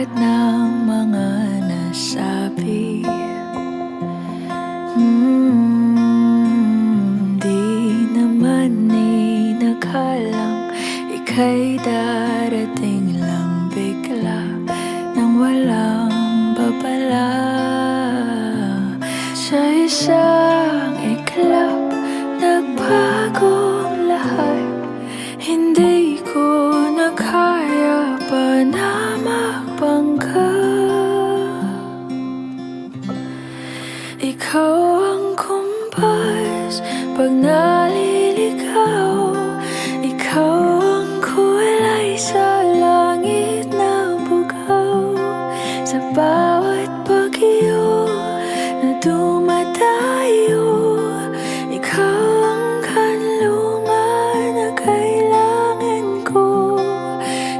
lahat ng mga nasabi. Di naman inakalang ika'y darating lang bigla nang walang babala. Sa isang iglap, nagbagong lahat. Hindi ko na kaya pa na magbangga. Ikaw ang kumpas pag naliligaw. Ikaw ang kulay sa langit na bugaw. Sa bawat bagyo na dumadayo, ikaw ang kanlungan na kailangan ko.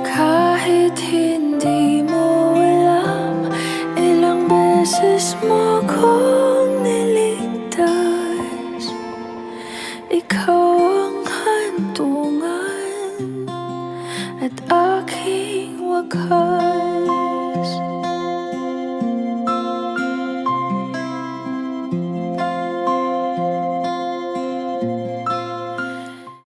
Kahit hindi mo alam, ilang beses mo kong niligtas. Ikaw ang hantungan at aking wakas.